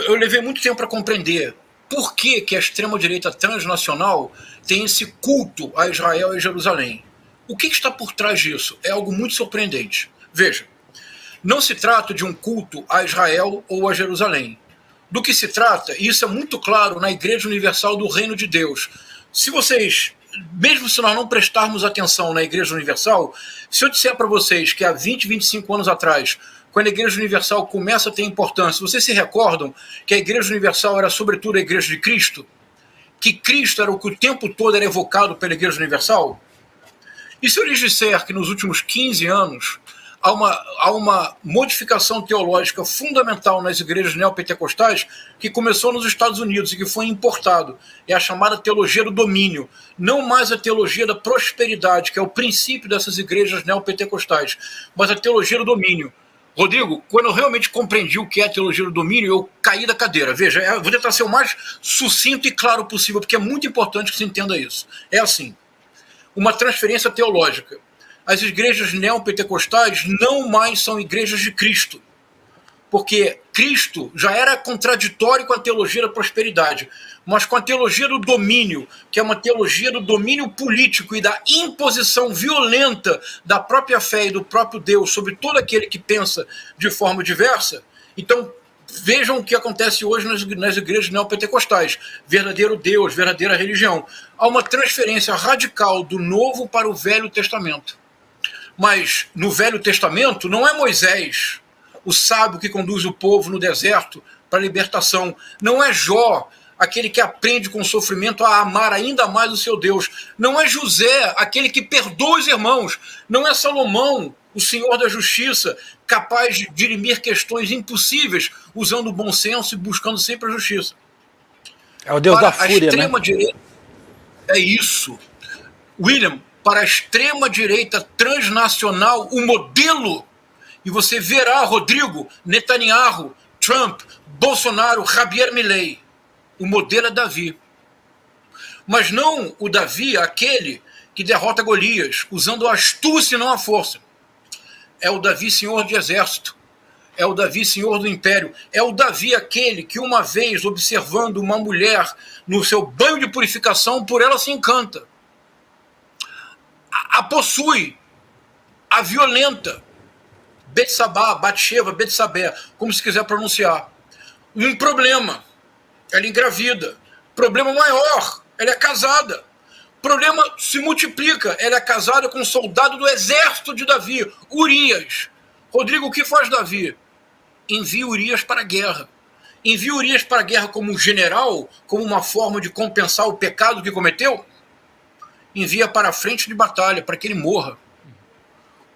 eu levei muito tempo para compreender por que a extrema-direita transnacional tem esse culto a Israel e Jerusalém. O que está por trás disso? É algo muito surpreendente. Veja, não se trata de um culto a Israel ou a Jerusalém. Do que se trata, e isso é muito claro na Igreja Universal do Reino de Deus. Se vocês, mesmo se nós não prestarmos atenção na Igreja Universal, se eu disser para vocês que há 20, 25 anos atrás, quando a Igreja Universal começa a ter importância, vocês se recordam que a Igreja Universal era sobretudo a Igreja de Cristo? Que Cristo era o que o tempo todo era evocado pela Igreja Universal? E se eu lhes disser que nos últimos 15 anos há uma modificação teológica fundamental nas igrejas neopentecostais que começou nos Estados Unidos e que foi importado, é a chamada teologia do domínio, não mais a teologia da prosperidade, que é o princípio dessas igrejas neopentecostais, mas a teologia do domínio. Rodrigo, quando eu realmente compreendi o que é a teologia do domínio, eu caí da cadeira. Veja, eu vou tentar ser o mais sucinto e claro possível, porque é muito importante que se entenda isso. É assim, uma transferência teológica. As igrejas neopentecostais não mais são igrejas de Cristo, porque Cristo já era contraditório com a teologia da prosperidade, mas com a teologia do domínio, que é uma teologia do domínio político e da imposição violenta da própria fé e do próprio Deus sobre todo aquele que pensa de forma diversa. Então, vejam o que acontece hoje nas igrejas neopentecostais. Verdadeiro Deus, verdadeira religião. Há uma transferência radical do Novo para o Velho Testamento. Mas no Velho Testamento não é Moisés, o sábio que conduz o povo no deserto para a libertação. Não é Jó, aquele que aprende com o sofrimento a amar ainda mais o seu Deus. Não é José, aquele que perdoa os irmãos. Não é Salomão, o Senhor da Justiça, capaz de dirimir questões impossíveis, usando o bom senso e buscando sempre a justiça. É o Deus da fúria, né? A extrema-direita é isso. William, para a extrema-direita transnacional, o modelo, e você verá, Rodrigo, Netanyahu, Trump, Bolsonaro, Javier Milei, o modelo é Davi. Mas não o Davi, aquele que derrota Golias, usando a astúcia e não a força. É o Davi, senhor de exército. É o Davi, senhor do império. É o Davi, aquele que uma vez, observando uma mulher no seu banho de purificação, por ela se encanta. A possui, a violenta, Betsabá, Batsheva, Betsabé, como se quiser pronunciar. Um problema, ela engravida. Problema maior, ela é casada. Problema se multiplica, ela é casada com um soldado do exército de Davi, Urias. Rodrigo, o que faz Davi? Envia Urias para a guerra. Envia Urias para a guerra como um general, como uma forma de compensar o pecado que cometeu? Envia para a frente de batalha, para que ele morra.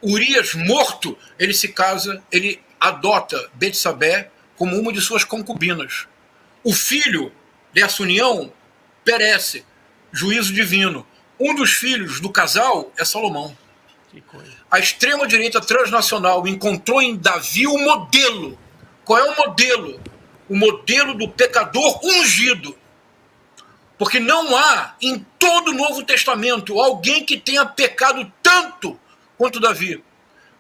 Urias morto, ele se casa, ele adota Betsabé como uma de suas concubinas. O filho dessa união perece, juízo divino. Um dos filhos do casal é Salomão. Que coisa. A extrema-direita transnacional encontrou em Davi o modelo. Qual é o modelo? O modelo do pecador ungido. Porque não há em todo o Novo Testamento alguém que tenha pecado tanto quanto Davi.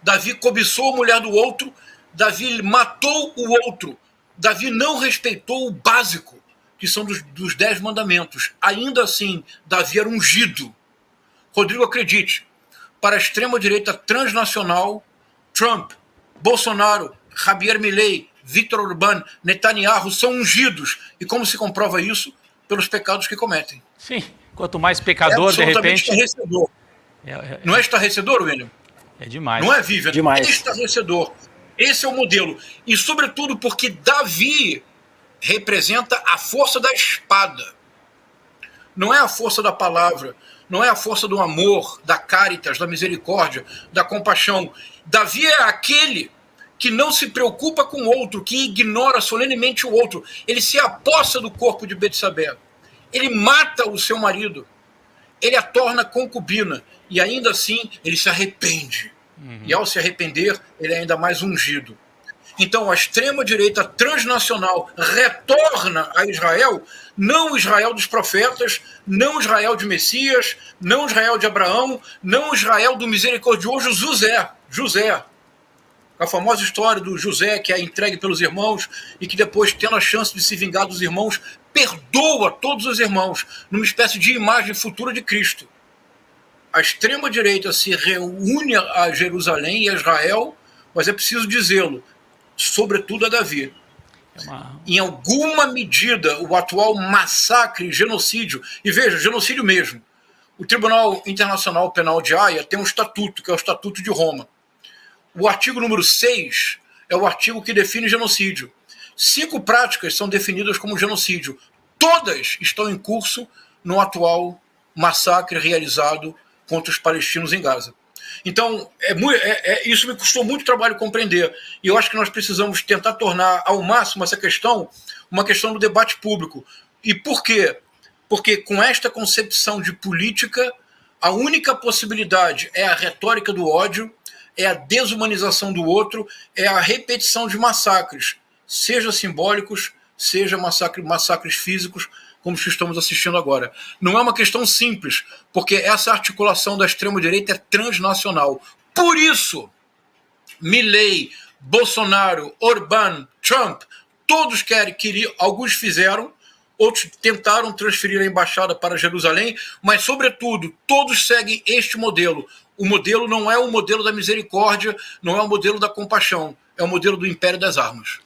Davi cobiçou a mulher do outro, Davi matou o outro, Davi não respeitou o básico, que são dos 10 mandamentos. Ainda assim, Davi era ungido. Rodrigo, acredite, para a extrema-direita transnacional, Trump, Bolsonaro, Javier Milei, Viktor Orbán, Netanyahu são ungidos. E como se comprova isso? Pelos pecados que cometem. Sim, quanto mais pecador, de repente... Estarrecedor. Não é estarrecedor, William? É demais. Não é, Vivian? Demais. É estarrecedor. Esse é o modelo. E, sobretudo, porque Davi representa a força da espada. Não é a força da palavra, não é a força do amor, da caritas, da misericórdia, da compaixão. Davi é aquele que não se preocupa com o outro, que ignora solenemente o outro. Ele se apossa do corpo de Betsabé. Ele mata o seu marido. Ele a torna concubina. E ainda assim, ele se arrepende. E ao se arrepender, ele é ainda mais ungido. Então, a extrema-direita transnacional retorna a Israel, não o Israel dos profetas, não o Israel de Messias, não o Israel de Abraão, não o Israel do misericordioso José. A famosa história do José, que é entregue pelos irmãos e que depois, tendo a chance de se vingar dos irmãos, perdoa todos os irmãos, numa espécie de imagem futura de Cristo. A extrema-direita se reúne a Jerusalém e a Israel, mas é preciso dizê-lo, sobretudo a Davi. Em alguma medida, o atual massacre, genocídio, e veja, genocídio mesmo. O Tribunal Internacional Penal de Haia tem um estatuto, que é o Estatuto de Roma. O artigo número 6 é o artigo que define genocídio. 5 práticas são definidas como genocídio. Todas estão em curso no atual massacre realizado contra os palestinos em Gaza. Então, isso me custou muito trabalho compreender. E eu acho que nós precisamos tentar tornar ao máximo essa questão uma questão do debate público. E por quê? Porque com esta concepção de política, a única possibilidade é a retórica do ódio, é a desumanização do outro, é a repetição de massacres, seja simbólicos, seja massacres físicos, como os que estamos assistindo agora. Não é uma questão simples, porque essa articulação da extrema-direita é transnacional. Por isso, Milei, Bolsonaro, Orbán, Trump, todos queriam, alguns fizeram, outros tentaram transferir a embaixada para Jerusalém, mas, sobretudo, todos seguem este modelo. O modelo não é o modelo da misericórdia, não é o modelo da compaixão, é o modelo do império das armas.